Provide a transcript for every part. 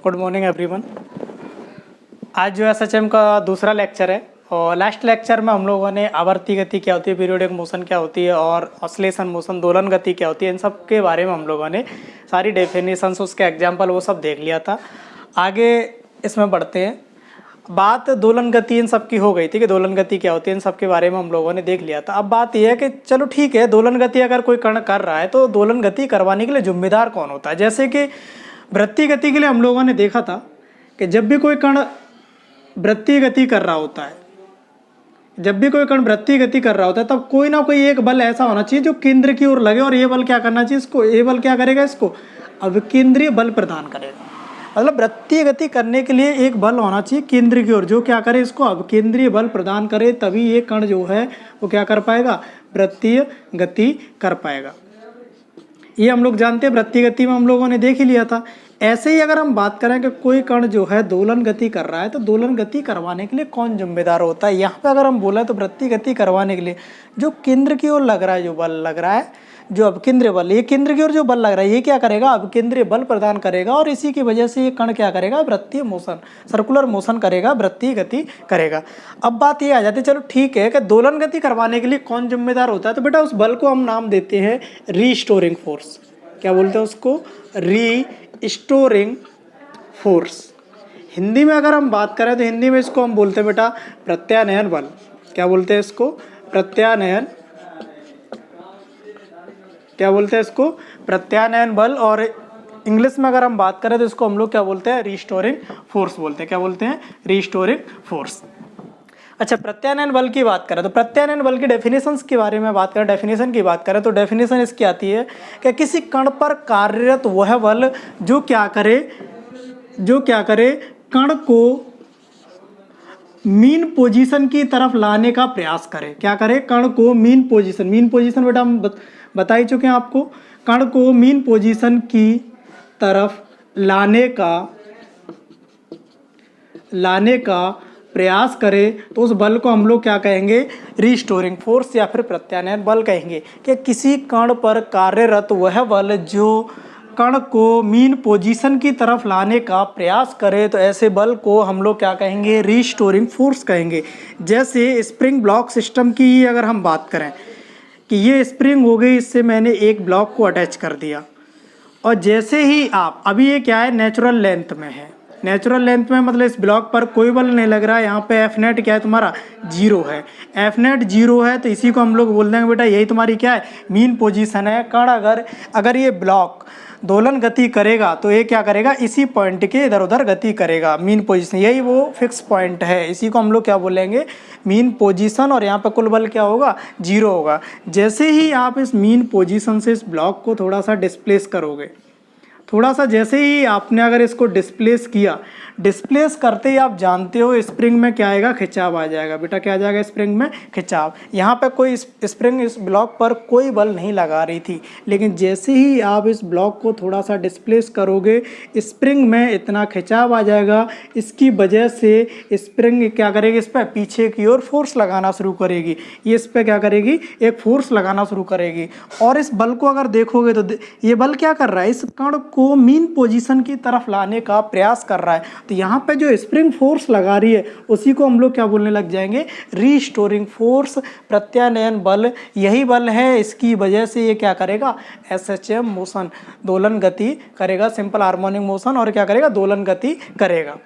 Good morning everyone. आज जो SHM का दूसरा लेक्चर है और लास्ट लेक्चर में हम लोगों ने आवर्ती गति क्या होती है, पीरियोडिक मोशन क्या होती है और ऑसिलेशन मोशन दोलन गति क्या होती है, इन सब के बारे में हम लोगों ने सारी डेफिनेशंस, उसके एग्जाम्पल वो सब देख लिया था। आगे इसमें बढ़ते हैं। बात दोलन गति इन सब की हो गई थी कि दोलन गति क्या होती है, इन सब के बारे में हम लोगों ने देख लिया था। अब बात यह है कि चलो ठीक है, दोलन गति अगर कोई कण कर रहा है तो दोलन गति करवाने के लिए जिम्मेदार कौन होता है। जैसे कि वृत्तीय गति के लिए हम लोगों ने देखा था कि जब भी कोई कण वृत्तीय गति कर रहा होता है, तब कोई ना कोई एक बल ऐसा होना चाहिए जो केंद्र की ओर लगे और ये बल क्या करना चाहिए, इसको ये बल क्या करेगा, इसको अविकेंद्रीय बल प्रदान करेगा। मतलब वृत्तीय गति करने के लिए एक बल होना चाहिए केंद्र की ओर जो क्या करे, इसको अविकेंद्रीय बल प्रदान करे, तभी ये कण जो है वो क्या कर पाएगा, वृत्तीय गति कर पाएगा। ये हम लोग जानते हैं, वृत्तीय गति में हम लोगों ने देख ही लिया था। ऐसे ही अगर हम बात करें कि कोई कण जो है दोलन गति कर रहा है तो दोलन गति करवाने के लिए कौन जिम्मेदार होता है। यहाँ पे अगर हम बोला तो वृत्तीय गति करवाने के लिए जो केंद्र की ओर लग रहा है, जो बल लग रहा है, जो अविकेंद्रीय बल, ये केंद्र की ओर जो बल लग रहा है ये क्या करेगा, अविकेंद्रीय बल प्रदान करेगा और इसी की वजह से ये कण क्या करेगा, वृत्तीय मोशन, सर्कुलर मोशन करेगा, वृत्तीय गति करेगा। अब बात ये आ जाती है, चलो ठीक है कि दोलन गति करवाने के लिए कौन जिम्मेदार होता है, तो बेटा उस बल को हम नाम देते हैं रीस्टोरिंग फोर्स। क्या बोलते हैं उसको, रीस्टोरिंग फोर्स। हिंदी में अगर हम बात करें तो हिंदी में इसको हम बोलते हैं बेटा प्रत्यानयन बल। क्या बोलते हैं इसको, प्रत्यानयन, क्या बोलते हैं इसको, प्रत्यानयन बल। और इंग्लिश में अगर हम बात करें तो इसको हम लोग क्या बोलते हैं, रीस्टोरिंग फोर्स बोलते हैं। क्या बोलते हैं, रीस्टोरिंग फोर्स। अच्छा, प्रत्यानयन बल की बात करें तो प्रत्यानयन बल की डेफिनेशंस के बारे में बात करें, डेफिनेशन की बात करें तो डेफिनेशन इसकी आती है कि किसी कण पर कार्यरत वह बल जो क्या करे कण को मीन पोजीशन की तरफ लाने का प्रयास करे। क्या करे, कण को मीन पोजीशन बेटा हम बता ही चुके हैं आपको, कण को मीन पोजीशन की तरफ लाने का प्रयास करे तो उस बल को हम लोग क्या कहेंगे, रीस्टोरिंग फोर्स या फिर प्रत्यानयन बल कहेंगे। कि किसी कण पर कार्यरत वह बल जो कण को मीन पोजीशन की तरफ लाने का प्रयास करे तो ऐसे बल को हम लोग क्या कहेंगे, रीस्टोरिंग फोर्स कहेंगे। जैसे स्प्रिंग ब्लॉक सिस्टम की अगर हम बात करें कि ये स्प्रिंग हो गई, इससे मैंने एक ब्लॉक को अटैच कर दिया और जैसे ही आप, अभी ये क्या है, नेचुरल लेंथ में है, नेचुरल लेंथ में मतलब इस ब्लॉक पर कोई बल नहीं लग रहा है। यहाँ पे एफ नेट क्या है तुम्हारा, जीरो है। एफ नेट जीरो है तो इसी को हम लोग बोल देंगे बेटा यही तुम्हारी क्या है, मीन पोजीशन है। कण अगर ये ब्लॉक दोलन गति करेगा तो ये क्या करेगा, इसी पॉइंट के इधर उधर गति करेगा, मीन पोजीशन, यही वो फिक्स पॉइंट है। इसी को हम लोग क्या बोलेंगे, मीन पोजीशन। और यहाँ पे कुल बल क्या होगा, जीरो होगा। जैसे ही आप इस मीन पोजीशन से इस ब्लॉक को थोड़ा सा डिस्प्लेस करोगे, थोड़ा सा जैसे ही आपने अगर इसको डिस्प्लेस किया, डिस्प्लेस करते ही आप जानते हो स्प्रिंग में क्या आएगा, खिंचाव आ जाएगा। बेटा क्या आ जाएगा, स्प्रिंग में खिंचाव। यहाँ पे कोई स्प्रिंग इस ब्लॉक पर कोई बल नहीं लगा रही थी, लेकिन जैसे ही आप इस ब्लॉक को थोड़ा सा डिस्प्लेस करोगे स्प्रिंग में इतना खिंचाव आ जाएगा। इसकी वजह से स्प्रिंग क्या करेगी, इस पर पीछे की ओर फोर्स लगाना शुरू करेगी। ये इस पर क्या करेगी, एक फोर्स लगाना शुरू करेगी। और इस बल को अगर देखोगे तो ये बल क्या कर रहा है, इस कण को मीन पोजीशन की तरफ लाने का प्रयास कर रहा है। तो यहाँ पे जो स्प्रिंग फोर्स लगा रही है उसी को हम लोग क्या बोलने लग जाएंगे, रीस्टोरिंग फोर्स, प्रत्यानयन बल। यही बल है, इसकी वजह से ये क्या करेगा, एसएचएम मोशन, दोलन गति करेगा, सिंपल हार्मोनिक मोशन, और क्या करेगा, दोलन गति करेगा।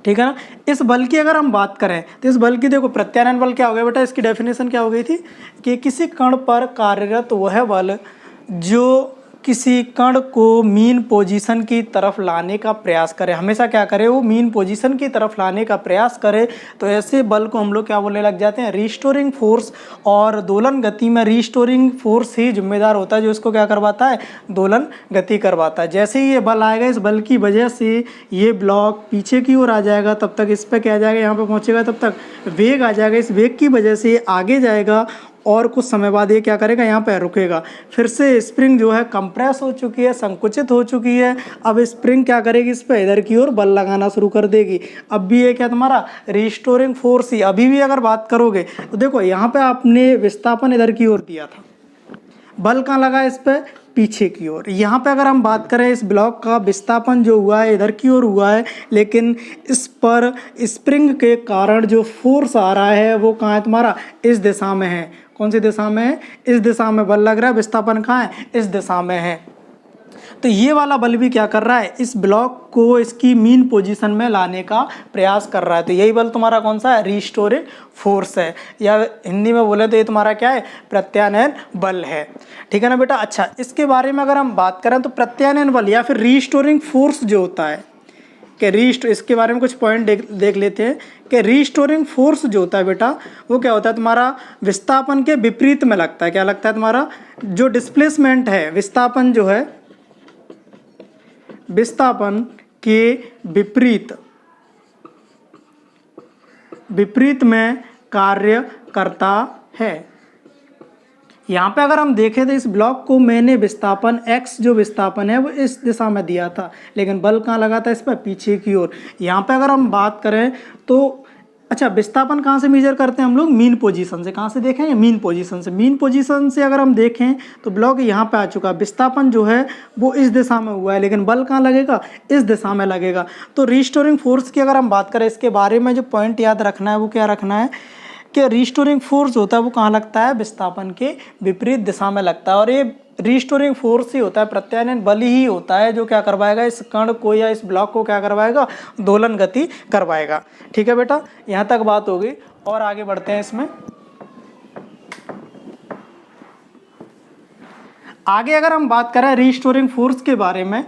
ठीक है ना। इस बल की अगर हम बात करें तो इस बल की देखो, प्रत्यानयन बल क्या हो गया बेटा, इसकी डेफिनेशन क्या हो गई थी कि किसी कण पर कार्यरत वह बल जो किसी कण को मीन पोजीशन की तरफ लाने का प्रयास करे, हमेशा क्या करे, वो मीन पोजीशन की तरफ लाने का प्रयास करे, तो ऐसे बल को हम लोग क्या बोलने लग जाते हैं, रीस्टोरिंग फोर्स। और दोलन गति में रीस्टोरिंग फोर्स ही जिम्मेदार होता है, जो इसको क्या करवाता है, दोलन गति करवाता है। जैसे ही ये बल आएगा, इस बल की वजह से ये ब्लॉक पीछे की ओर आ जाएगा, तब तक इस पर क्या आ जाएगा, यहाँ पर पहुँचेगा, तब तक वेग आ जाएगा। इस वेग की वजह से ये आगे जाएगा और कुछ समय बाद ये क्या करेगा, यहाँ पे रुकेगा। फिर से स्प्रिंग जो है कंप्रेस हो चुकी है, संकुचित हो चुकी है। अब स्प्रिंग क्या करेगी, इस पर इधर की ओर बल लगाना शुरू कर देगी। अब भी ये क्या तुम्हारा रीस्टोरिंग फोर्स ही। अभी भी अगर बात करोगे तो देखो यहाँ पे आपने विस्थापन इधर की ओर दिया था, बल कहाँ लगा, इस पर पीछे की ओर। यहाँ पे अगर हम बात करें इस ब्लॉक का विस्थापन जो हुआ है इधर की ओर हुआ है, लेकिन इस पर स्प्रिंग के कारण जो फोर्स आ रहा है वो कहाँ है तुम्हारा, इस दिशा में है। कौन सी दिशा में है, इस दिशा में बल लग रहा है, विस्थापन कहाँ है, इस दिशा में है। तो ये वाला बल भी क्या कर रहा है, इस ब्लॉक को इसकी मीन पोजीशन में लाने का प्रयास कर रहा है। तो यही बल तुम्हारा कौन सा है, रिस्टोरिंग फोर्स है, या हिंदी में बोले तो ये तुम्हारा क्या है, प्रत्यानयन बल है। ठीक है ना बेटा। अच्छा, इसके बारे में अगर हम बात करें तो प्रत्यानयन बल या फिर रिस्टोरिंग फोर्स जो होता है कि इसके बारे में कुछ पॉइंट देख लेते हैं कि रिस्टोरिंग फोर्स जो होता है बेटा वो क्या होता है, तुम्हारा विस्थापन के विपरीत में लगता है। क्या लगता है, तुम्हारा जो डिस्प्लेसमेंट है, विस्थापन जो है, विस्थापन के विपरीत में कार्य करता है। यहाँ पे अगर हम देखें तो इस ब्लॉक को मैंने विस्थापन x जो विस्थापन है वो इस दिशा में दिया था, लेकिन बल कहाँ लगा था, इस पर पीछे की ओर। यहाँ पे अगर हम बात करें तो अच्छा, विस्थापन कहाँ से मेजर करते हैं हम लोग, मीन पोजीशन से। कहाँ से देखें, मीन पोजीशन से। मीन पोजीशन से अगर हम देखें तो ब्लॉक यहाँ पे आ चुका, विस्थापन जो है वो इस दिशा में हुआ है, लेकिन बल कहाँ लगेगा, इस दिशा में लगेगा। तो रिस्टोरिंग फोर्स की अगर हम बात करें, इसके बारे में जो पॉइंट याद रखना है वो क्या रखना है कि रिस्टोरिंग फोर्स होता है वो कहाँ लगता है, विस्थापन के विपरीत दिशा में लगता है। और ये रिस्टोरिंग फोर्स ही होता है, प्रत्यानयन बल ही होता है जो क्या करवाएगा, इस कण को या इस ब्लॉक को क्या करवाएगा, दोलन गति करवाएगा। ठीक है बेटा, यहाँ तक बात होगी और आगे बढ़ते हैं इसमें। आगे अगर हम बात करें रिस्टोरिंग फोर्स के बारे में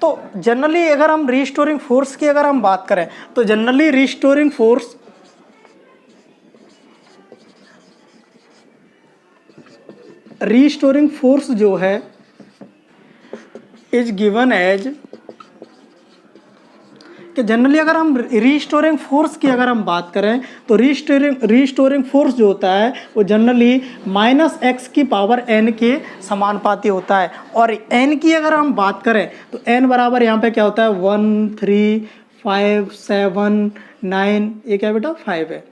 तो जनरली अगर हम रिस्टोरिंग फोर्स की अगर हम बात करें तो जनरली रिस्टोरिंग फोर्स जो है इज गिवन एज कि जनरली अगर हम रिस्टोरिंग फोर्स की अगर हम बात करें तो रिस्टोरिंग फोर्स जो होता है वो जनरली -x की पावर n के समानुपाती होता है। और n की अगर हम बात करें तो n बराबर यहाँ पे क्या होता है, 1 3 5 7 9, ये क्या बेटा 5 है।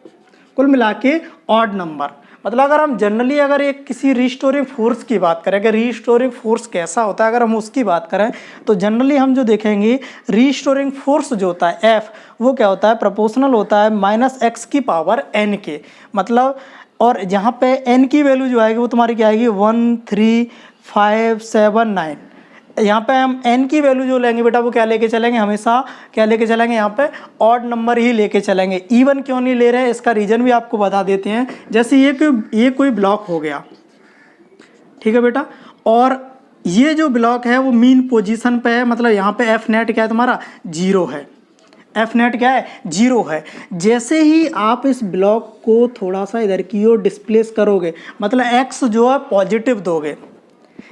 कुल मिला के ऑड नंबर। मतलब अगर हम जनरली अगर एक किसी रिस्टोरिंग फोर्स की बात करें कि रिस्टोरिंग फोर्स कैसा होता है, अगर हम उसकी बात करें तो जनरली हम जो देखेंगे रिस्टोरिंग फोर्स जो होता है F वो क्या होता है, प्रोपोर्शनल होता है -x की पावर n के। मतलब और जहाँ पे n की वैल्यू जो आएगी वो तुम्हारी क्या आएगी, 1 3 5 7 9। यहाँ पे हम n की वैल्यू जो लेंगे बेटा वो क्या लेके चलेंगे, हमेशा क्या लेके चलेंगे, यहाँ पे ऑड नंबर ही लेके चलेंगे। इवन क्यों नहीं ले रहे हैं इसका रीज़न भी आपको बता देते हैं। जैसे ये कोई ब्लॉक हो गया, ठीक है बेटा, और ये जो ब्लॉक है वो मीन पोजीशन पे है, मतलब यहाँ पे एफ नेट क्या है तुम्हारा, 0 है। एफ नेट क्या है, 0 है। जैसे ही आप इस ब्लॉक को थोड़ा सा इधर की ओर डिस्प्लेस करोगे, मतलब एक्स जो है पॉजिटिव दोगे।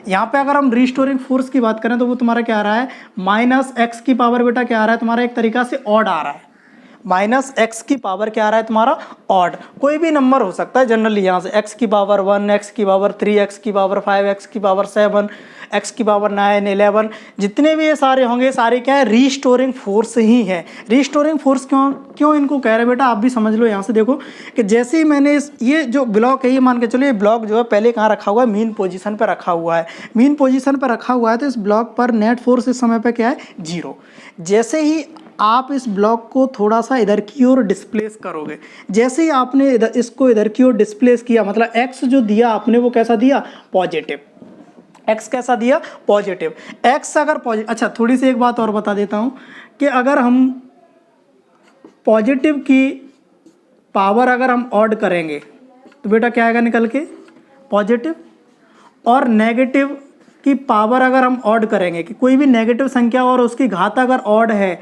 यहाँ पे अगर हम रिस्टोरिंग फोर्स की बात करें तो वो तुम्हारा क्या आ रहा है, -x की पावर बेटा क्या आ रहा है तुम्हारा, एक तरीका से ऑड आ रहा है। -x की पावर क्या आ रहा है तुम्हारा, ऑड। कोई भी नंबर हो सकता है जनरली, यहाँ से x की पावर 1, x की पावर 3, x की पावर 5, x की पावर 7, x की पावर 9, 11, जितने भी ये सारे होंगे सारे क्या है, रिस्टोरिंग फोर्स ही है। रिस्टोरिंग फोर्स क्यों इनको कह रहे हैं बेटा, आप भी समझ लो। यहाँ से देखो कि जैसे ही मैंने ये जो ब्लॉक है, ये मान के चलो ये ब्लॉक जो है पहले कहाँ रखा हुआ है, मीन पोजीशन पर रखा हुआ है। मीन पोजीशन पर रखा हुआ है तो इस ब्लॉक पर नेट फोर्स इस समय पर क्या है, 0। जैसे ही आप इस ब्लॉक को थोड़ा सा इधर की ओर डिस्प्लेस करोगे, जैसे ही आपने इसको इधर की ओर डिस्प्लेस किया, मतलब x जो दिया आपने वो कैसा दिया, पॉजिटिव। x कैसा दिया, पॉजिटिव। x अगर पॉजिटिव, अच्छा थोड़ी सी एक बात और बता देता हूँ कि अगर हम पॉजिटिव की पावर अगर हम ऑड करेंगे तो बेटा क्या आएगा निकल के, पॉजिटिव। और नेगेटिव की पावर अगर हम ऑड करेंगे कि कोई भी नेगेटिव संख्या और उसकी घात अगर ऑड है,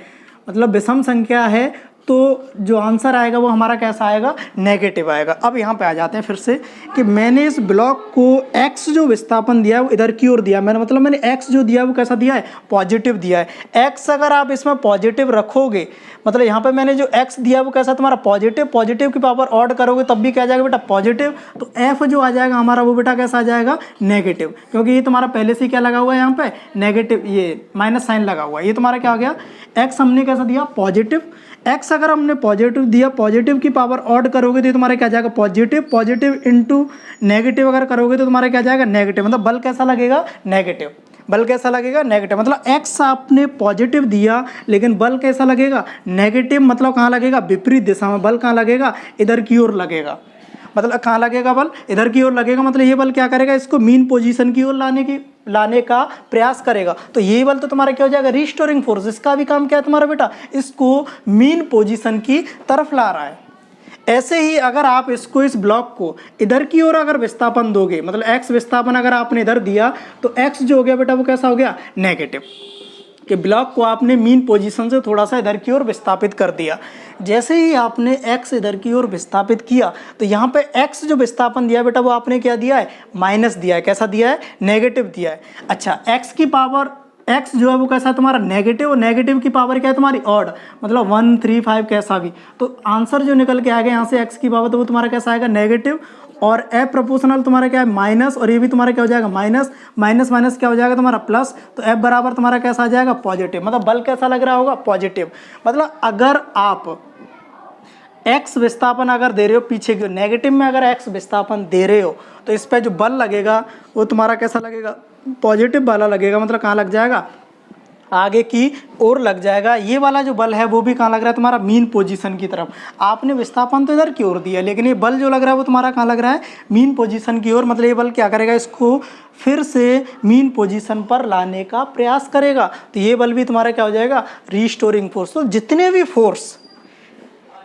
मतलब विषम संख्या है, तो जो आंसर आएगा वो हमारा कैसा आएगा, नेगेटिव आएगा। अब यहाँ पे आ जाते हैं फिर से कि मैंने इस ब्लॉक को x जो विस्थापन दिया है वो इधर की ओर दिया, मैंने x जो दिया है वो कैसा दिया है, पॉजिटिव दिया है। x अगर आप इसमें पॉजिटिव रखोगे, मतलब यहाँ पे मैंने जो x दिया है वो कैसा तुम्हारा पॉजिटिव, पॉजिटिव की पावर ऑड करोगे तब भी क्या आ जाएगा बेटा, पॉजिटिव। तो f जो आ जाएगा हमारा वो बेटा कैसा आ जाएगा, नेगेटिव, क्योंकि ये तुम्हारा पहले से क्या लगा हुआ है, यहाँ पे नेगेटिव, ये माइनस साइन लगा हुआ है। ये तुम्हारा क्या हो गया, x हमने कैसा दिया, पॉजिटिव। x अगर हमने पॉजिटिव दिया, पॉजिटिव की पावर ऑड करोगे तो ये तुम्हारा क्या जाएगा पॉजिटिव, पॉजिटिव इंटू नेगेटिव अगर करोगे तो तुम्हारा क्या जाएगा नेगेटिव, मतलब बल कैसा लगेगा नेगेटिव, बल कैसा लगेगा नेगेटिव, मतलब x आपने पॉजिटिव दिया लेकिन बल कैसा लगेगा नेगेटिव, मतलब कहाँ लगेगा विपरीत दिशा में, बल कहाँ लगेगा इधर की ओर लगेगा, मतलब कहाँ लगेगा बल इधर की ओर लगेगा, मतलब ये बल क्या करेगा इसको मीन पोजीशन की ओर लाने का प्रयास करेगा। तो ये बल तो तुम्हारा क्या हो जाएगा रिस्टोरिंग फोर्स, इसका भी काम क्या है तुम्हारा बेटा, इसको मीन पोजीशन की तरफ ला रहा है। ऐसे ही अगर आप इसको इस ब्लॉक को इधर की ओर अगर विस्थापन दोगे, मतलब x विस्थापन अगर आपने इधर दिया तो x जो हो गया बेटा वो कैसा हो गया नेगेटिव, कि ब्लॉक को आपने मीन पोजीशन से थोड़ा सा इधर की ओर विस्थापित कर दिया। जैसे ही आपने x इधर की ओर विस्थापित किया तो यहाँ पे x जो विस्थापन दिया बेटा वो आपने क्या दिया है माइनस दिया है, कैसा दिया है नेगेटिव दिया है। अच्छा x की पावर x जो है वो कैसा है तुम्हारा नेगेटिव, और नेगेटिव की पावर क्या है तुम्हारी ऑड, मतलब 1 3 5 कैसा भी, तो आंसर जो निकल के आएगा यहाँ से x की पावर तो वो तुम्हारा कैसा आएगा नेगेटिव, और ए प्रोपोर्शनल तुम्हारा क्या है माइनस, और ये भी तुम्हारा क्या हो जाएगा माइनस, माइनस माइनस क्या हो जाएगा तुम्हारा प्लस, तो एफ बराबर तुम्हारा कैसा आ जाएगा पॉजिटिव, मतलब बल कैसा लग रहा होगा पॉजिटिव। मतलब अगर आप x विस्थापन अगर दे रहे हो पीछे की नेगेटिव में अगर x विस्थापन दे रहे हो तो इस पर जो बल लगेगा वो तुम्हारा कैसा लगेगा पॉजिटिव वाला लगेगा, मतलब कहाँ लग जाएगा आगे की ओर लग जाएगा। ये वाला जो बल है वो भी कहाँ लग रहा है तुम्हारा मीन पोजीशन की तरफ, आपने विस्थापन तो इधर की ओर दिया लेकिन ये बल जो लग रहा है वो तुम्हारा कहाँ लग रहा है मीन पोजीशन की ओर, मतलब ये बल क्या करेगा इसको फिर से मीन पोजीशन पर लाने का प्रयास करेगा। तो ये बल भी तुम्हारा क्या हो जाएगा रीस्टोरिंग फोर्स। तो जितने भी फोर्स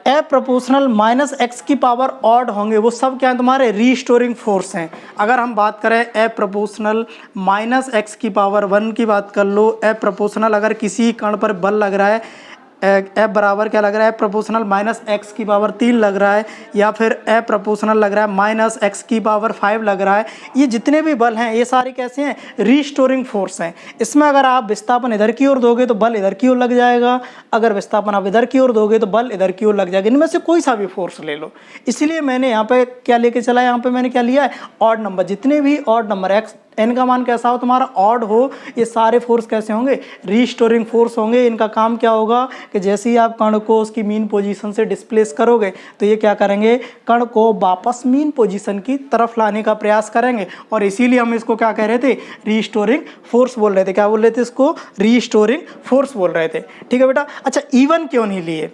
ए प्रोपोर्शनल माइनस एक्स की पावर ऑड होंगे वो सब क्या है तुम्हारे रीस्टोरिंग फोर्स हैं। अगर हम बात करें ए प्रोपोर्शनल माइनस एक्स की पावर 1 की बात कर लो, ए प्रोपोर्शनल अगर किसी कण पर बल लग रहा है एफ बराबर क्या लग रहा है प्रोपोर्शनल माइनस एक्स की पावर 3 लग रहा है, या फिर ए प्रोपोर्शनल लग रहा है माइनस एक्स की पावर 5 लग रहा है, ये जितने भी बल हैं ये सारे कैसे हैं रीस्टोरिंग फोर्स हैं। इसमें अगर आप विस्थापन इधर की ओर दोगे तो बल इधर की ओर लग जाएगा, अगर विस्थापन आप इधर की ओर दोगे तो बल इधर की ओर लग जाएगा। इनमें से कोई सा भी फोर्स ले लो। इसलिए मैंने यहाँ पे क्या लेके चला, यहाँ पे मैंने क्या लिया है ऑड नंबर, जितने भी ऑड नंबर एक्स एन का मान कैसा हो तुम्हारा ऑड हो, ये सारे फोर्स कैसे होंगे रीस्टोरिंग फोर्स होंगे। इनका काम क्या होगा कि जैसे ही आप कण को उसकी मीन पोजीशन से डिस्प्लेस करोगे तो ये क्या करेंगे कण को वापस मीन पोजीशन की तरफ लाने का प्रयास करेंगे, और इसीलिए हम इसको क्या कह रहे थे रीस्टोरिंग फोर्स बोल रहे थे। क्या बोल रहे थे इसको रीस्टोरिंग फोर्स बोल रहे थे। ठीक है बेटा। अच्छा E1 क्यों नहीं लिए,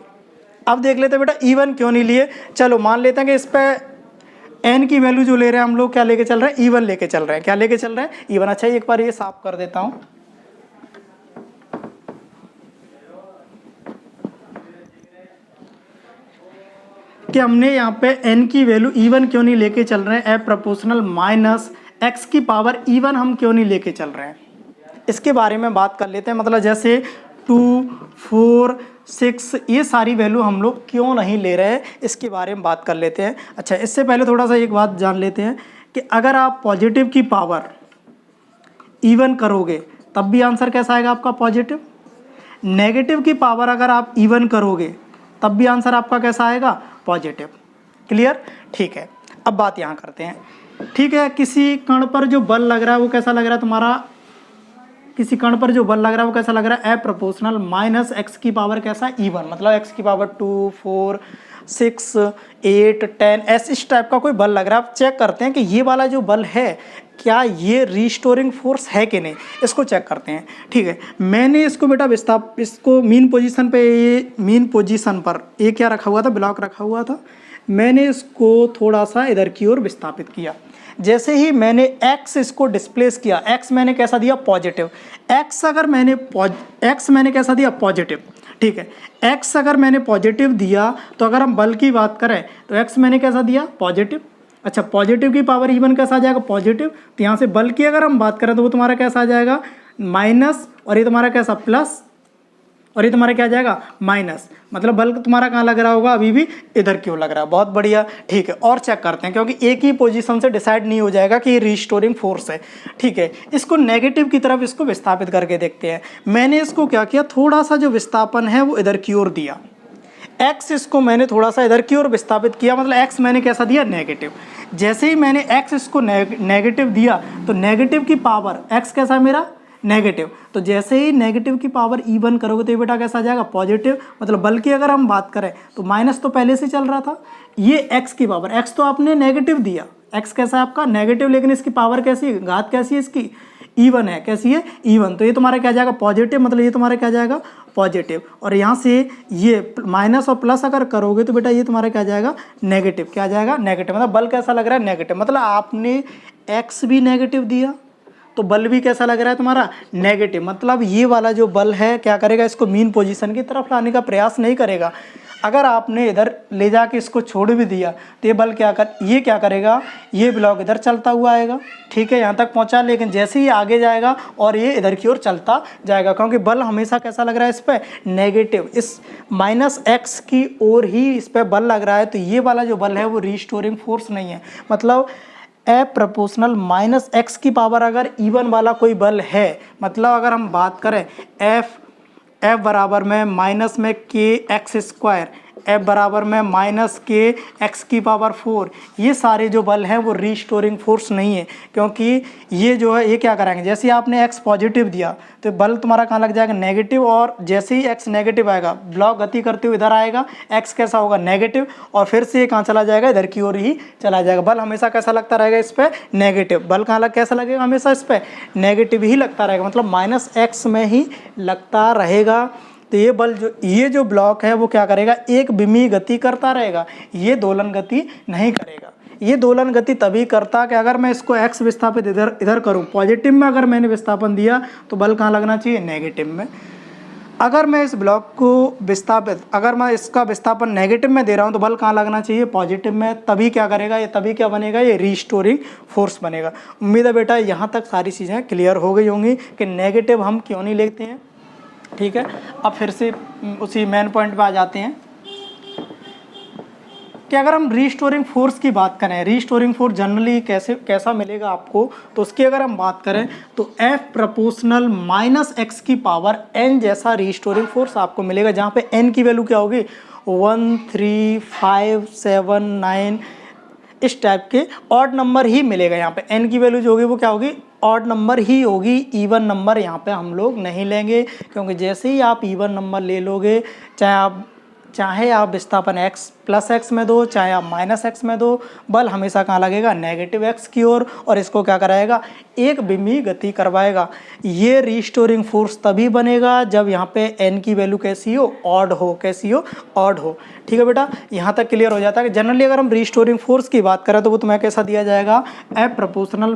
अब देख लेते बेटा E1 क्यों नहीं लिए। चलो मान लेते हैं कि इस पर एन की वैल्यू जो ले रहे हैं हम लोग क्या लेके चल रहे हैं E1 लेके चल रहे हैं। क्या लेके चल रहे हैं E1। अच्छा एक बार ये साफ कर देता हूं, कि हमने यहाँ पे n की वैल्यू E1 क्यों नहीं लेके चल रहे हैं, ए प्रोपोर्शनल माइनस x की पावर E1 हम क्यों नहीं लेके चल रहे हैं, इसके बारे में बात कर लेते हैं। मतलब जैसे 2 4 6 ये सारी वैल्यू हम लोग क्यों नहीं ले रहे हैं इसके बारे में बात कर लेते हैं। अच्छा इससे पहले थोड़ा सा एक बात जान लेते हैं कि अगर आप पॉजिटिव की पावर E1 करोगे तब भी आंसर कैसा आएगा आपका पॉजिटिव, नेगेटिव की पावर अगर आप E1 करोगे तब भी आंसर आपका कैसा आएगा पॉजिटिव। क्लियर। ठीक है अब बात यहाँ करते हैं। ठीक है किसी कण पर जो बल लग रहा है वो कैसा लग रहा है तुम्हारा, किसी कण पर जो बल लग रहा है वो कैसा लग रहा है ए प्रोपोर्शनल माइनस एक्स की पावर कैसा E1, मतलब एक्स की पावर 2 4 6 8 10 ऐसे इस टाइप का कोई बल लग रहा है। आप चेक करते हैं कि ये वाला जो बल है क्या ये रीस्टोरिंग फोर्स है कि नहीं, इसको चेक करते हैं। ठीक है मैंने इसको बेटा इसको मीन पोजीशन पे, ये मीन पोजीशन पर ये क्या रखा हुआ था ब्लॉक रखा हुआ था, मैंने इसको थोड़ा सा इधर की ओर विस्थापित किया। जैसे ही मैंने x इसको डिस्प्लेस किया, x मैंने कैसा दिया पॉजिटिव, x अगर मैंने x मैंने कैसा दिया पॉजिटिव। ठीक है x अगर मैंने पॉजिटिव दिया तो अगर हम बल की बात करें तो x मैंने कैसा दिया पॉजिटिव। अच्छा पॉजिटिव की पावर E1 कैसा आ जाएगा पॉजिटिव, तो यहाँ से बल की अगर हम बात करें तो वो तुम्हारा कैसा आ जाएगा माइनस, और ये तुम्हारा कैसा प्लस, और ये तुम्हारा क्या आ जाएगा माइनस, मतलब बल तुम्हारा कहाँ लग रहा होगा अभी भी इधर क्यों लग रहा है। बहुत बढ़िया। ठीक है और चेक करते हैं क्योंकि एक ही पोजीशन से डिसाइड नहीं हो जाएगा कि ये रीस्टोरिंग फोर्स है। ठीक है इसको नेगेटिव की तरफ इसको विस्थापित करके देखते हैं। मैंने इसको क्या किया थोड़ा सा जो विस्थापन है वो इधर की ओर दिया, x इसको मैंने थोड़ा सा इधर की ओर विस्थापित किया, मतलब x मैंने कैसा दिया नेगेटिव। जैसे ही मैंने x इसको नेगेटिव दिया तो नेगेटिव की पावर x कैसा है मेरा नेगेटिव। तो जैसे ही नेगेटिव की पावर इवन करोगे तो ये बेटा कैसा आ जाएगा पॉजिटिव। मतलब बल की अगर हम बात करें तो माइनस तो पहले से चल रहा था, ये x की पावर, x तो आपने नेगेटिव दिया, x कैसा है आपका नेगेटिव, लेकिन इसकी पावर कैसी है, घात कैसी है इसकी, इवन है। कैसी है, इवन। तो ये तुम्हारा क्या जाएगा पॉजिटिव, मतलब ये तुम्हारा क्या जाएगा पॉजिटिव। और यहाँ से ये माइनस और प्लस अगर करोगे तो बेटा ये तुम्हारा क्या जाएगा नेगेटिव। क्या जाएगा नेगेटिव। मतलब बल कैसा लग रहा है नेगेटिव। मतलब आपने x भी नेगेटिव दिया तो बल भी कैसा लग रहा है तुम्हारा नेगेटिव। मतलब ये वाला जो बल है क्या करेगा, इसको मीन पोजीशन की तरफ लाने का प्रयास नहीं करेगा। अगर आपने इधर ले जाके इसको छोड़ भी दिया तो ये बल ये क्या करेगा, ये ब्लॉक इधर चलता हुआ आएगा, ठीक है, यहाँ तक पहुँचा। लेकिन जैसे ही आगे जाएगा और ये इधर की ओर चलता जाएगा, क्योंकि बल हमेशा कैसा लग रहा है इस पर नेगेटिव, इस -x की ओर ही इस पर बल लग रहा है। तो ये वाला जो बल है वो रिस्टोरिंग फोर्स नहीं है। मतलब ए प्रोपोर्शनल -x की पावर अगर इवन वाला कोई बल है, मतलब अगर हम बात करें एफ बराबर में माइनस में kx², एफ बराबर में -kx⁴, ये सारे जो बल हैं वो रिस्टोरिंग फोर्स नहीं है। क्योंकि ये जो है ये क्या करेंगे, जैसे आपने x पॉजिटिव दिया तो बल तुम्हारा कहाँ लग जाएगा नेगेटिव, और जैसे ही x नेगेटिव आएगा ब्लॉक गति करते हुए इधर आएगा, x कैसा होगा नेगेटिव, और फिर से ये कहाँ चला जाएगा इधर की ओर ही चला जाएगा। बल हमेशा कैसा लगता रहेगा इस पर नेगेटिव। बल कहाँ कैसा लगेगा हमेशा इस पर नेगेटिव ही लगता रहेगा, मतलब -x में ही लगता रहेगा। तो ये बल ये जो ब्लॉक है वो क्या करेगा, एक बिमी गति करता रहेगा, ये दोलन गति नहीं करेगा। ये दोलन गति तभी करता कि अगर मैं इसको x विस्थापित इधर करूं, पॉजिटिव में अगर मैंने विस्थापन दिया तो बल कहाँ लगना चाहिए नेगेटिव में। अगर मैं इस ब्लॉक को विस्थापित, अगर मैं इसका विस्थापन नेगेटिव में दे रहा हूं तो बल कहाँ लगना चाहिए पॉजिटिव में। तभी क्या करेगा ये, तभी क्या बनेगा, ये रिस्टोरिंग फोर्स बनेगा। उम्मीद है बेटा यहाँ तक सारी चीज़ें क्लियर हो गई होंगी कि नेगेटिव हम क्यों नहीं लेते हैं, ठीक है। अब फिर से उसी मेन पॉइंट पे आ जाते हैं कि अगर हम रिस्टोरिंग फोर्स की बात करें, रिस्टोरिंग फोर्स जनरली कैसा मिलेगा आपको, तो उसकी अगर हम बात करें तो F प्रोपोर्शनल -x की पावर n जैसा रिस्टोरिंग फोर्स आपको मिलेगा, जहाँ पे n की वैल्यू क्या होगी 1, 3, 5, 7, 9 इस टाइप के ऑड नंबर ही मिलेगा। यहाँ पे n की वैल्यू जो होगी वो क्या होगी ऑड नंबर ही होगी, इवन नंबर यहाँ पे हम लोग नहीं लेंगे। क्योंकि जैसे ही आप इवन नंबर ले लोगे, चाहे आप विस्थापन x+x में दो, चाहे आप -x में दो, बल हमेशा कहाँ लगेगा नेगेटिव x की ओर, और इसको क्या कराएगा एक बिमी गति करवाएगा। ये रिस्टोरिंग फोर्स तभी बनेगा जब यहाँ पे n की वैल्यू कैसी हो ऑड हो, कैसी हो ऑड हो, ठीक है बेटा। यहाँ तक क्लियर हो जाता है कि जनरली अगर हम रिस्टोरिंग फोर्स की बात करें तो वो तुम्हें कैसा दिया जाएगा F प्रोपोर्शनल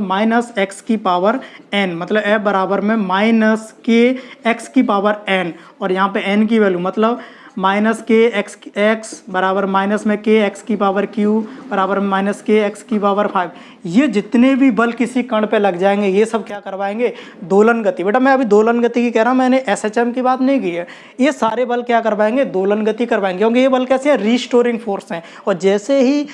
-x की पावर n, मतलब F बराबर में -kx⁴n, और यहाँ पे n की वैल्यू मतलब -kx बराबर -kx⁴ बराबर -kx⁵। ये जितने भी बल किसी कण पे लग जाएंगे ये सब क्या करवाएंगे दोलन गति। बेटा मैं अभी दोलन गति की कह रहा हूँ, मैंने SHM की बात नहीं की है। ये सारे बल क्या करवाएंगे दोलन गति करवाएंगे, क्योंकि ये बल कैसे हैं रिस्टोरिंग फोर्स हैं। और जैसे ही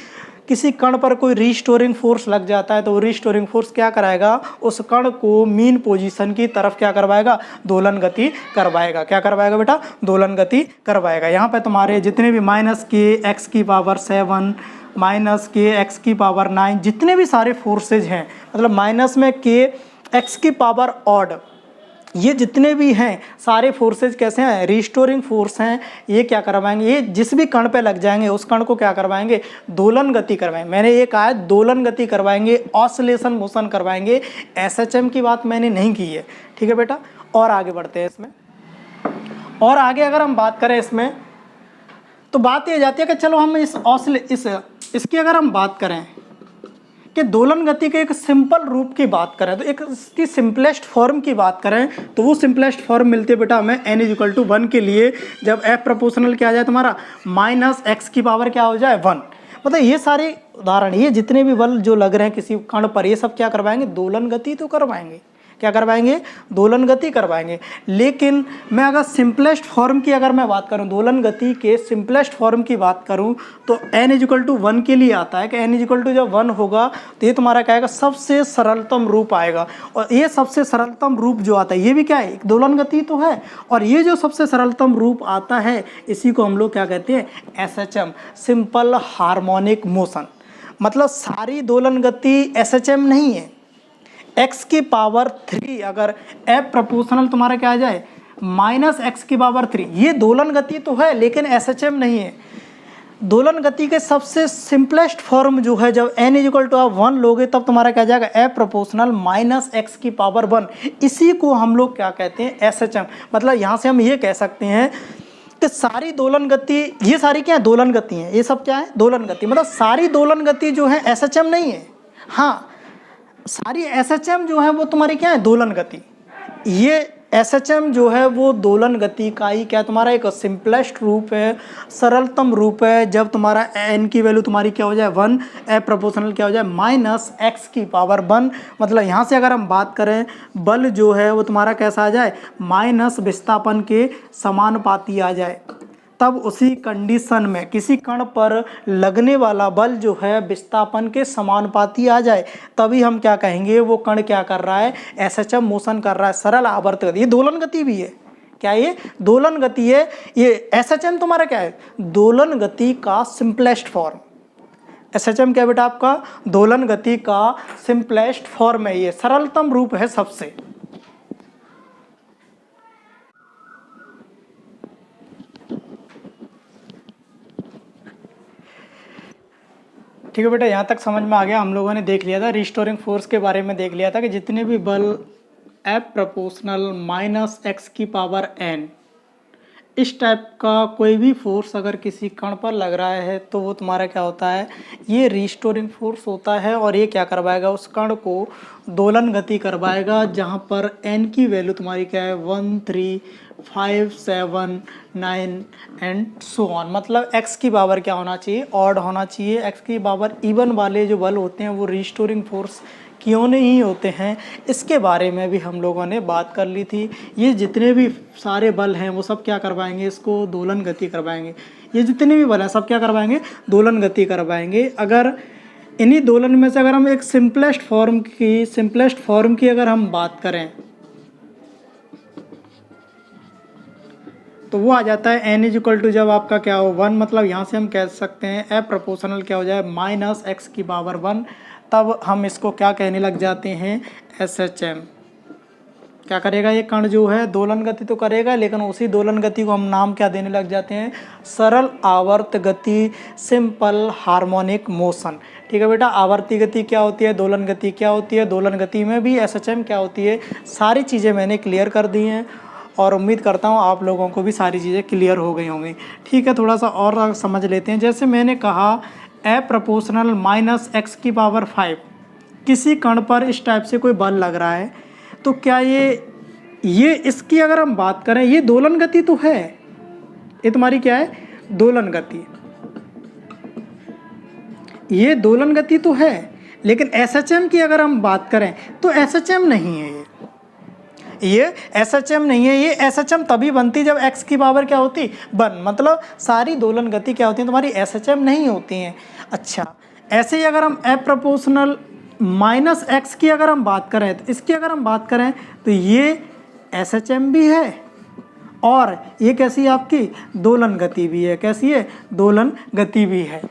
किसी कण पर कोई रिस्टोरिंग फोर्स लग जाता है तो वो रिस्टोरिंग फोर्स क्या कराएगा, उस कण को मीन पोजीशन की तरफ क्या करवाएगा दोलन गति करवाएगा। क्या करवाएगा बेटा दोलन गति करवाएगा। यहाँ पे तुम्हारे जितने भी -kx⁴7 -kx⁴9 जितने भी सारे फोर्सेज हैं, मतलब माइनस में kx⁴ ऑड, ये जितने भी हैं सारे फोर्सेज कैसे हैं रिस्टोरिंग फोर्स हैं। ये क्या करवाएंगे, ये जिस भी कण पे लग जाएंगे उस कण को क्या करवाएंगे दोलन गति करवाएंगे। मैंने ये कहा है दोलन गति करवाएंगे, ऑसिलेशन मोशन करवाएंगे। SHM की बात मैंने नहीं की है, ठीक है बेटा। और आगे बढ़ते हैं इसमें, और आगे अगर हम बात करें इसमें तो बात ये जाती है कि चलो हम इसकी अगर हम बात करें कि दोलन गति के एक सिंपल रूप की बात करें, तो एक इसकी सिंपलेस्ट फॉर्म की बात करें तो वो सिंपलेस्ट फॉर्म मिलती है बेटा हमें n=1 के लिए, जब F प्रोपोर्शनल क्या आ जाए तुम्हारा -x की पावर क्या हो जाए 1। मतलब ये सारे उदाहरण, ये जितने भी बल जो लग रहे हैं किसी कण पर, ये सब क्या करवाएंगे दोलन गति तो करवाएंगे। क्या करवाएंगे दोलन गति करवाएंगे। लेकिन मैं अगर सिंपलेस्ट फॉर्म की अगर मैं बात करूं, दोलन गति के सिंपलेस्ट फॉर्म की बात करूं तो n=1 के लिए आता है कि n जब 1 होगा तो ये तुम्हारा क्या आएगा सबसे सरलतम रूप आएगा। और ये सबसे सरलतम रूप जो आता है ये भी क्या है एक दोलन गति तो है, और ये जो सबसे सरलतम रूप आता है इसी को हम लोग क्या कहते हैं SHM, सिंपल हार्मोनिक मोशन। मतलब सारी दोलन गति SHM नहीं है, x की पावर 3 अगर f प्रोपोर्शनल तुम्हारा क्या आ जाए माइनस एक्स की पावर 3, ये दोलन गति तो है लेकिन SHM नहीं है। दोलन गति के सबसे सिंपलेस्ट फॉर्म जो है जब n इक्वल टू आप 1 लोगे तब तुम्हारा क्या जाएगा f प्रोपोर्शनल माइनस एक्स की पावर 1, इसी को हम लोग क्या कहते हैं SHM। मतलब यहाँ से हम ये कह सकते हैं कि सारी दोलन गति, ये सारी क्या है दोलन गति हैं, ये सब क्या है दोलन गति, मतलब सारी दोलन गति जो है SHM नहीं है। हाँ, सारी SHM जो है वो तुम्हारी क्या है दोलन गति। ये SHM जो है वो दोलन गति का ही क्या तुम्हारा एक सिंपलेस्ट रूप है, सरलतम रूप है। जब तुम्हारा n की वैल्यू तुम्हारी क्या हो जाए 1, f प्रोपोर्शनल क्या हो जाए माइनस एक्स की पावर 1। मतलब यहाँ से अगर हम बात करें बल जो है वो तुम्हारा कैसा आ जाए माइनस विस्थापन के समानुपाती आ जाए, तब उसी कंडीशन में किसी कण पर लगने वाला बल जो है विस्थापन के समानुपाती आ जाए, तभी हम क्या कहेंगे वो कण क्या कर रहा है SHM मोशन कर रहा है, सरल आवर्त गति। ये दोलन गति भी है, क्या ये दोलन गति है। ये SHM तुम्हारा क्या है दोलन गति का सिंपलेस्ट फॉर्म। SHM क्या बेटा आपका दोलन गति का सिंपलेस्ट फॉर्म है, ये सरलतम रूप है सबसे। ठीक है बेटा, यहाँ तक समझ में आ गया। हम लोगों ने देख लिया था रिस्टोरिंग फोर्स के बारे में, देख लिया था कि जितने भी बल F प्रोपोर्शनल माइनस एक्स की पावर n, इस टाइप का कोई भी फोर्स अगर किसी कण पर लग रहा है तो वो तुम्हारा क्या होता है ये रिस्टोरिंग फोर्स होता है। और ये क्या करवाएगा उस कण को दोलन गति करवाएगा, जहाँ पर n की वैल्यू तुम्हारी क्या है 1, 3, 5, 7, 9 एंड सो ऑन। मतलब x की पावर क्या होना चाहिए ऑड होना चाहिए। x की पावर इवन वाले जो बल होते हैं वो रिस्टोरिंग फोर्स क्यों नहीं होते हैं, इसके बारे में भी हम लोगों ने बात कर ली थी। ये जितने भी सारे बल हैं वो सब क्या करवाएंगे इसको दोलन गति करवाएंगे। ये जितने भी बल हैं सब क्या करवाएंगे दोलन गति करवाएंगे। अगर इन्हीं दोलन में से अगर हम एक सिंपलेस्ट फॉर्म की अगर हम बात करें तो वो आ जाता है n इक्वल टू जब आपका क्या हो 1, मतलब यहाँ से हम कह सकते हैं f प्रोपोर्शनल क्या हो जाए माइनस एक्स की पावर 1, तब हम इसको क्या कहने लग जाते हैं SHM। क्या करेगा ये कण जो है दोलन गति तो करेगा, लेकिन उसी दोलन गति को हम नाम क्या देने लग जाते हैं सरल आवर्त गति, सिंपल हार्मोनिक मोशन। ठीक है बेटा, आवर्ती गति क्या होती है दोलन गति क्या होती है, दोलन गति में भी SHM क्या होती है, सारी चीज़ें मैंने क्लियर कर दी हैं और उम्मीद करता हूँ आप लोगों को भी सारी चीज़ें क्लियर हो गई होंगी। ठीक है, थोड़ा सा और समझ लेते हैं। जैसे मैंने कहा F प्रोपोर्शनल माइनस एक्स की पावर 5, किसी कण पर इस टाइप से कोई बल लग रहा है तो क्या ये इसकी अगर हम बात करें ये दोलन गति तो है, ये तुम्हारी क्या है दोलन गति, ये दोलन गति तो है, लेकिन SHM की अगर हम बात करें तो SHM नहीं है ये SHM नहीं है। ये SHM तभी बनती जब x की पावर क्या होती 1, मतलब सारी दोलन गति क्या होती है तुम्हारी SHM नहीं होती हैं। अच्छा, ऐसे ही अगर हम F प्रोपोर्शनल माइनस एक्स की अगर हम बात करें तो इसकी अगर हम बात करें तो ये SHM भी है और ये कैसी है आपकी दोलन गति भी है। कैसी है दोलन गति भी है,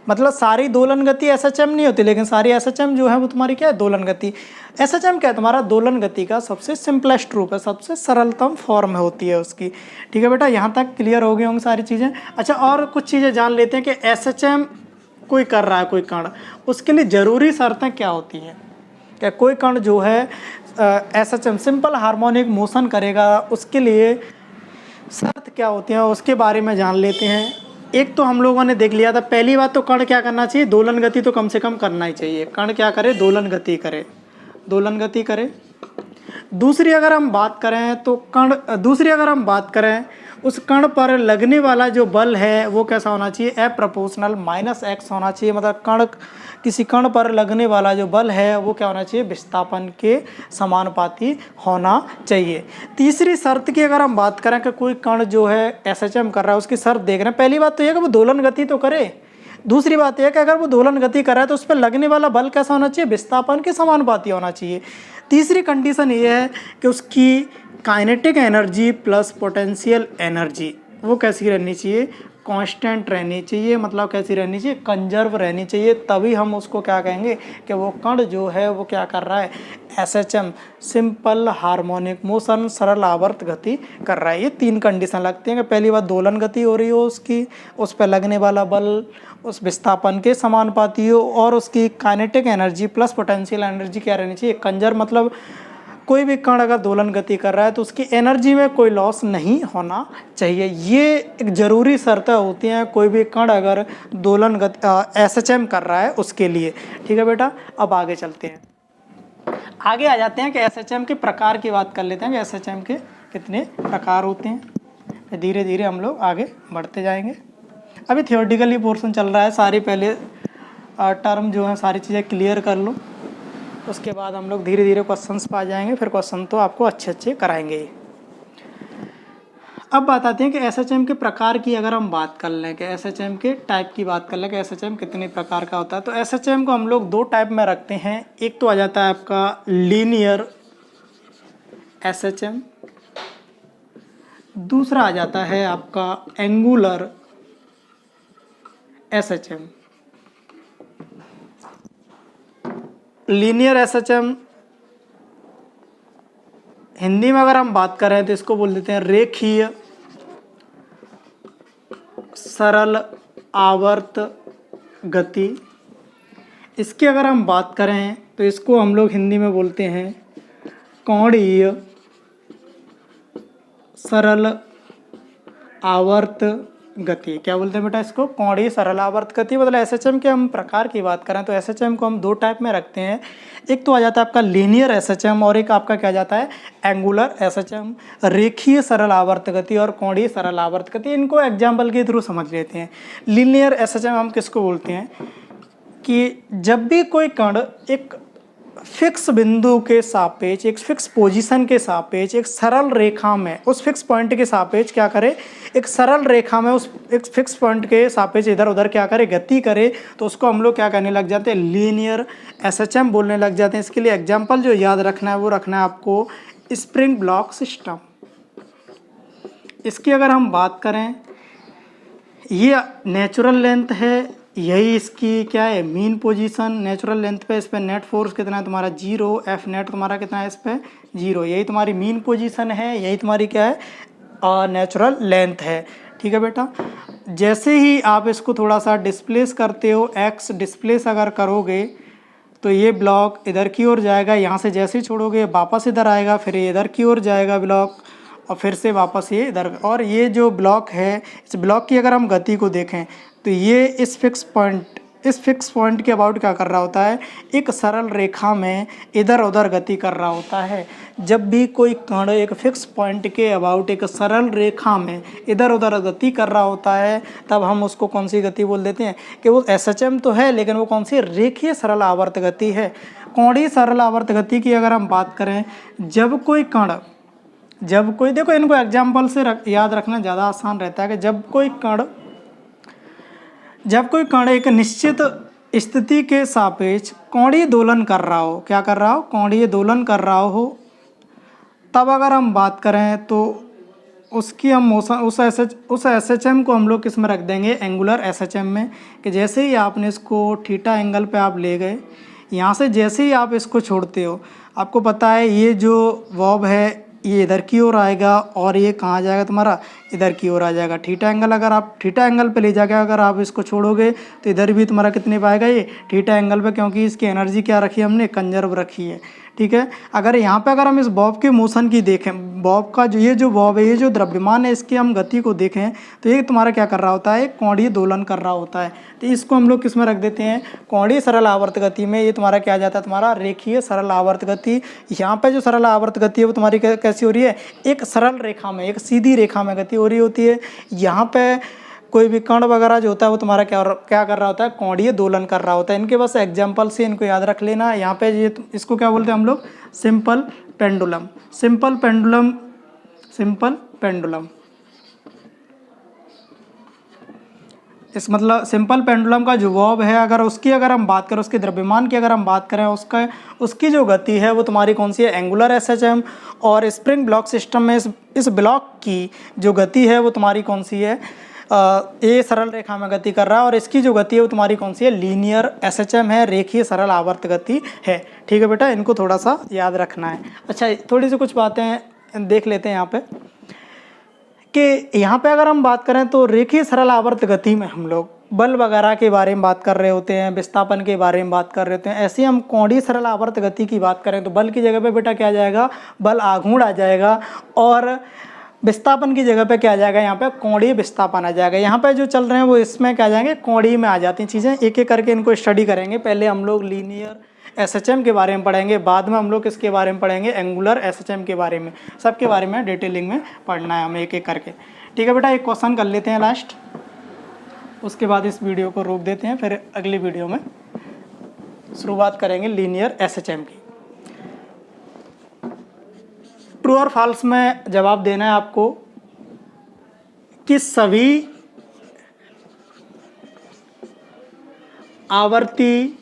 मतलब सारी दोलन गति SHM नहीं होती, लेकिन सारी SHM जो है वो तुम्हारी क्या है दोलन गति। SHM क्या है तुम्हारा दोलन गति का सबसे सिंपलेस्ट रूप है, सबसे सरलतम फॉर्म होती है उसकी। ठीक है बेटा, यहाँ तक क्लियर हो गई होंगी सारी चीज़ें। अच्छा, और कुछ चीज़ें जान लेते हैं कि SHM कोई कर रहा है कोई कण, उसके लिए ज़रूरी शर्तें क्या होती हैं। क्या कोई कण जो है SHM सिंपल हार्मोनिक मोशन करेगा, उसके लिए शर्त क्या होती हैं उसके बारे में जान लेते हैं। एक तो हम लोगों ने देख लिया था, पहली बात तो कण क्या करना चाहिए दोलन गति तो कम से कम करना ही चाहिए। कण क्या करे दोलन गति करे, दोलन गति करे। दूसरी अगर हम बात करें उस कण पर लगने वाला जो बल है वो कैसा होना चाहिए F प्रोपोर्शनल माइनस एक्स होना चाहिए। मतलब किसी कण पर लगने वाला जो बल है वो क्या होना चाहिए विस्थापन के समानुपाती होना चाहिए। तीसरी शर्त की अगर हम बात करें कि कोई कण जो है SHM कर रहा है उसकी शर्त देख रहे हैं, पहली बात तो यह कि वो दोलन गति तो करे, दूसरी बात यह कि अगर वो दोलन गति कर रहा है तो उस पर लगने वाला बल कैसा होना चाहिए विस्थापन के समानुपाती होना चाहिए। तीसरी कंडीशन ये है कि उसकी kinetic energy plus potential energy वो कैसी रहनी चाहिए कांस्टेंट रहनी चाहिए, मतलब कैसी रहनी चाहिए, कंजर्व रहनी चाहिए, तभी हम उसको क्या कहेंगे कि वो कण जो है वो क्या कर रहा है, एसएचएम सिंपल हार्मोनिक मोशन सरल आवर्त गति कर रहा है। ये 3 कंडीशन लगती हैं कि पहली बात दोलन गति हो रही हो उसकी, उस पर लगने वाला बल उस विस्थापन के समानुपाती हो, और उसकी kinetic energy plus potential energy क्या रहनी चाहिए, कंजर्व, मतलब कोई भी कण अगर दोलन गति कर रहा है तो उसकी एनर्जी में कोई लॉस नहीं होना चाहिए। ये एक ज़रूरी शर्तें होती हैं कोई भी कण अगर दोलन गति एसएचएम कर रहा है उसके लिए। ठीक है बेटा, अब आगे चलते हैं, आगे आ जाते हैं कि एसएचएम के प्रकार की बात कर लेते हैं कि एसएचएम के कितने प्रकार होते हैं। धीरे धीरे हम लोग आगे बढ़ते जाएंगे। अभी थियोरेटिकली पोर्शन चल रहा है, सारी पहले टर्म जो है सारी चीज़ें क्लियर कर लो, उसके बाद हम लोग धीरे धीरे क्वेश्चंस पे आ जाएंगे, फिर क्वेश्चन तो आपको अच्छे कराएंगे। अब बात आती है कि एसएचएम के प्रकार की अगर हम बात कर लें, कि एसएचएम के टाइप की बात कर लें कि एसएचएम कितने प्रकार का होता है, तो एसएचएम को हम लोग 2 टाइप में रखते हैं। एक तो आ जाता है आपका लीनियर एसएचएम, दूसरा आ जाता है आपका angular SHM. Linear SHM Hindi में अगर हम बात करें तो इसको बोल देते हैं रेखीय सरल आवर्त गति। इसकी अगर हम बात करें तो इसको हम लोग हिंदी में बोलते हैं कोणीय सरल आवर्त गति। क्या बोलते हैं बेटा इसको, कोणीय सरल आवर्त गति। मतलब एसएचएम के हम प्रकार की बात करें तो एसएचएम को हम 2 टाइप में रखते हैं। एक तो आ जाता है आपका लीनियर एसएचएम और एक आपका क्या जाता है एंगुलर एसएचएम। रेखीय सरल आवर्त गति और कोणीय सरल आवर्त गति, इनको एग्जाम्पल के थ्रू समझ लेते हैं। लीनियर एसएचएम हम किसको बोलते हैं कि जब भी कोई कण एक फिक्स बिंदु के सापेक्ष, एक फिक्स पोजीशन के सापेक्ष, एक सरल रेखा में उस फिक्स पॉइंट के सापेक्ष क्या करे, एक सरल रेखा में उस एक फिक्स पॉइंट के सापेक्ष इधर उधर क्या करे, गति करे, तो उसको हम लोग क्या करने लग जाते हैं, लीनियर एसएचएम बोलने लग जाते हैं। इसके लिए एग्जाम्पल जो याद रखना है वो रखना है आपको स्प्रिंग ब्लॉक सिस्टम। इसकी अगर हम बात करें, ये नेचुरल लेंथ है, यही इसकी क्या है मीन पोजीशन। नेचुरल लेंथ पे इस पर नेट फोर्स कितना है तुम्हारा 0, एफ नेट तुम्हारा कितना है इस पर 0, यही तुम्हारी मीन पोजीशन है, यही तुम्हारी क्या है नेचुरल लेंथ है। ठीक है बेटा, जैसे ही आप इसको थोड़ा सा डिस्प्लेस करते हो, एक्स डिस्प्लेस अगर करोगे तो ये ब्लॉक इधर की ओर जाएगा, यहाँ से जैसे ही छोड़ोगे वापस इधर आएगा, फिर ये इधर की ओर जाएगा ब्लॉक, और फिर से वापस ये इधर। और ये जो ब्लॉक है, इस ब्लॉक की अगर हम गति को देखें तो ये इस फिक्स पॉइंट के अबाउट क्या कर रहा होता है, एक सरल रेखा में इधर उधर गति कर रहा होता है। जब भी कोई कण एक फिक्स पॉइंट के अबाउट एक सरल रेखा में इधर उधर गति कर रहा होता है, तब हम उसको कौन सी गति बोल देते हैं कि वो एसएचएम तो है लेकिन वो कौन सी रेखीय सरल आवर्त गति है। कोणीय सरल आवर्त गति की अगर हम बात करें, जब कोई देखो इनको एग्जाम्पल से याद रखना ज़्यादा आसान रहता है कि जब कोई कण एक निश्चित स्थिति के सापेक्ष कोणीय दोलन कर रहा हो, क्या कर रहा हो, कोणीय दोलन कर रहा हो, तब अगर हम बात करें तो उसकी हम मोशन उस एसएचएम को हम लोग किस में रख देंगे, एंगुलर एसएचएम में। कि जैसे ही आपने इसको थीटा एंगल पे आप ले गए, यहाँ से जैसे ही आप इसको छोड़ते हो, आपको पता है ये जो बॉब है ये इधर की ओर आएगा और ये कहाँ जाएगा तुम्हारा, इधर की ओर आ जाएगा। थीटा एंगल अगर आप थीटा एंगल पे ले जाके अगर आप इसको छोड़ोगे तो इधर भी तुम्हारा कितने पाएगा, ये थीटा एंगल पे, क्योंकि इसकी एनर्जी क्या रखी है हमने, कंजर्व रखी है। ठीक है, अगर यहाँ पे अगर हम इस बॉब के मोशन की देखें, बॉब का जो बॉब है, ये जो द्रव्यमान है, इसकी हम गति को देखें तो ये तुम्हारा क्या कर रहा होता है, कोणीय दोलन कर रहा होता है। तो इसको हम लोग किस में रख देते हैं, कोणीय सरल आवर्त गति में। ये तुम्हारा क्या जाता है, तुम्हारा रेखीय सरल आवर्त गति। यहाँ पे जो सरल आवर्त गति है वो तुम्हारी कैसी हो रही है, एक सरल रेखा में, एक सीधी रेखा में गति हो रही होती है। यहाँ पे कोई भी कण वगैरह जो होता है वो तुम्हारा क्या कर रहा होता है, कोणीय दोलन कर रहा होता है। इनके बस एग्जाम्पल से इनको याद रख लेना। यहाँ पे ये इसको क्या बोलते हैं हम लोग, सिंपल पेंडुलम। इस मतलब सिंपल पेंडुलम का जो बॉब है, अगर हम बात करें, उसके द्रव्यमान की अगर हम बात करें, उसकी जो गति है वो तुम्हारी कौन सी है, एंगुलर एसएचएम। और स्प्रिंग ब्लॉक सिस्टम में इस ब्लॉक की जो गति है वो तुम्हारी कौन सी है, ए सरल रेखा में गति कर रहा है और इसकी जो गति है वो तुम्हारी कौन सी है, लीनियर एसएचएम है, रेखीय सरल आवर्त गति है। ठीक है बेटा, इनको थोड़ा सा याद रखना है। अच्छा, थोड़ी सी कुछ बातें देख लेते हैं यहाँ पे कि यहाँ पे अगर हम बात करें तो रेखीय सरल आवर्त गति में हम लोग बल वगैरह के बारे में बात कर रहे होते हैं, विस्थापन के बारे में बात कर रहे होते हैं। ऐसे ही हम कोणीय सरल आवर्त गति की बात करें तो बल की जगह पे बेटा क्या आ जाएगा, बल आघूर्ण आ जाएगा और विस्थापन की जगह पे क्या आ जाएगा, यहाँ पे कोणीय विस्थापन आ जाएगा। यहाँ पे जो चल रहे हैं वो इसमें क्या आ जाएंगे, कोणीय में आ जाती हैं चीज़ें। एक एक करके इनको स्टडी करेंगे। पहले हम लोग लीनियर एसएचएम के बारे में पढ़ेंगे, बाद में हम लोग किसके बारे में पढ़ेंगे, एंगुलर एसएचएम के बारे में। सबके बारे में डिटेलिंग में पढ़ना है हमें एक एक करके। ठीक है बेटा, एक क्वेश्चन कर लेते हैं लास्ट, उसके बाद इस वीडियो को रोक देते हैं, फिर अगली वीडियो में शुरुआत करेंगे लीनियर एसएचएम की। ट्रू और फॉल्स में जवाब देना है आपको कि सभी आवर्ती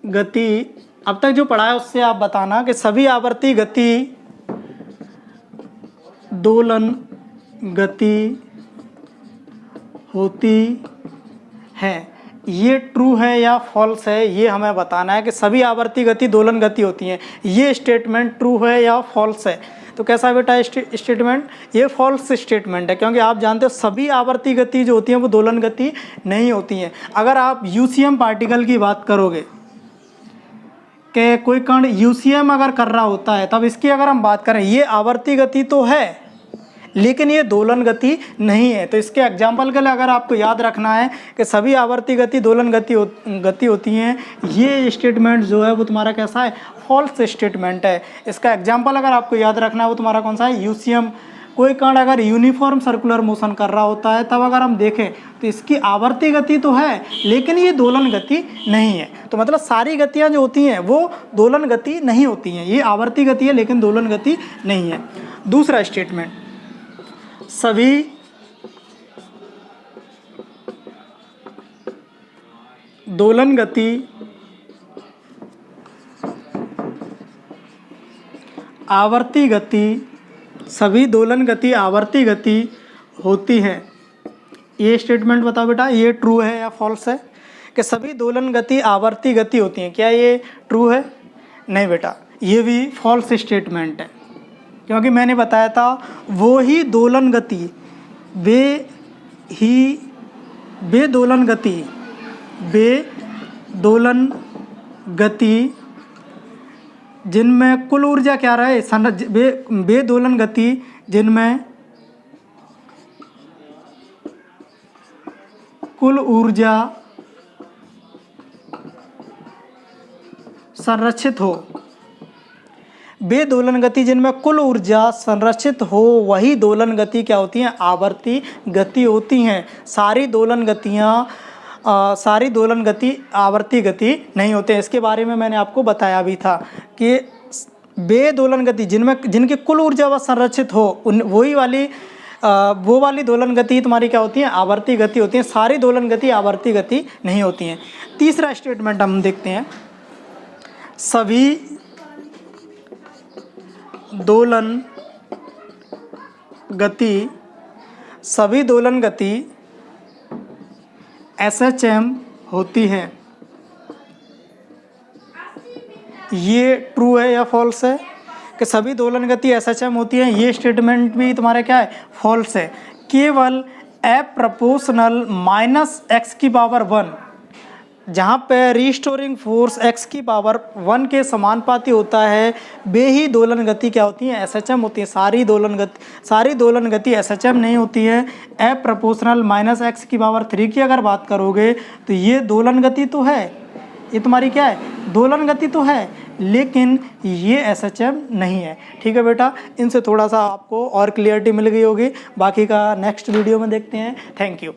गति, अब तक जो पढ़ा है उससे आप बताना कि सभी आवर्ती गति दोलन गति होती है। ये ट्रू है या फॉल्स है, ये हमें बताना है कि सभी आवर्ती गति दोलन गति होती हैं। ये स्टेटमेंट ट्रू है या फॉल्स है। तो कैसा बेटा स्टेटमेंट, ये फॉल्स स्टेटमेंट है, क्योंकि आप जानते हो सभी आवर्ती गति जो होती हैं वो दोलन गति नहीं होती हैं। अगर आप यूसीएम पार्टिकल की बात करोगे कि कोई कण यूसीएम अगर कर रहा होता है, तब इसकी अगर हम बात करें, ये आवर्ती गति तो है लेकिन ये दोलन गति नहीं है। तो इसके एग्जाम्पल के लिए अगर आपको याद रखना है कि सभी आवर्ती गति दोलन गति होती हैं, ये स्टेटमेंट जो है वो तुम्हारा कैसा है, फॉल्स स्टेटमेंट है। इसका एग्जाम्पल अगर आपको याद रखना है वो तुम्हारा कौन सा है, यूसीएम। कोई कण अगर यूनिफॉर्म सर्कुलर मोशन कर रहा होता है, तब अगर हम देखें तो इसकी आवर्ती गति तो है लेकिन ये दोलन गति नहीं है। तो मतलब सारी गतियाँ जो होती हैं वो दोलन गति नहीं होती हैं, ये आवर्ती गति है लेकिन दोलन गति नहीं है। दूसरा स्टेटमेंट, सभी दोलन गति आवर्ती गति, सभी दोलन गति आवर्ती गति होती है। ये स्टेटमेंट बताओ बेटा, ये ट्रू है या फॉल्स है कि सभी दोलन गति आवर्ती गति होती हैं। क्या ये ट्रू है? नहीं बेटा, ये भी फॉल्स स्टेटमेंट है, क्योंकि मैंने बताया था वो ही दोलन गति, वे दोलन गति जिनमें कुल ऊर्जा क्या रहे, वे दोलन गति जिनमें कुल ऊर्जा संरक्षित हो, वे दोलन गति जिनमें कुल ऊर्जा संरक्षित हो वही दोलन गति क्या होती हैं, आवर्ती गति होती हैं। सारी दोलन गति आवर्ती गति नहीं होते। इसके बारे में मैंने आपको बताया भी था कि वे दोलन गति जिनकी कुल ऊर्जा व संरक्षित हो वो वाली दोलन गति तुम्हारी क्या होती है, आवर्ती गति होती है। सारी दोलन गति आवर्ती गति नहीं होती हैं। तीसरा स्टेटमेंट हम देखते हैं, सभी दोलन गति एसएचएम होती है। ये ट्रू है या फॉल्स है कि सभी दोलन गति एसएचएम होती है? ये स्टेटमेंट भी तुम्हारा क्या है, फॉल्स है। केवल एफ प्रोपोर्शनल माइनस एक्स की पावर 1, जहाँ पे रिस्टोरिंग फोर्स x की पावर 1 के समानुपाती होता है, वे ही दोलन गति क्या होती है, एसएचएम होती है। सारी दोलन गति एसएचएम नहीं होती है। एफ प्रोपोर्शनल माइनस एक्स की पावर 3 की अगर बात करोगे तो ये दोलन गति तो है, ये तुम्हारी क्या है, दोलन गति तो है, लेकिन ये एसएचएम नहीं है। ठीक है बेटा, इनसे थोड़ा सा आपको और क्लियरिटी मिल गई होगी। बाकी का नेक्स्ट वीडियो में देखते हैं। Thank you.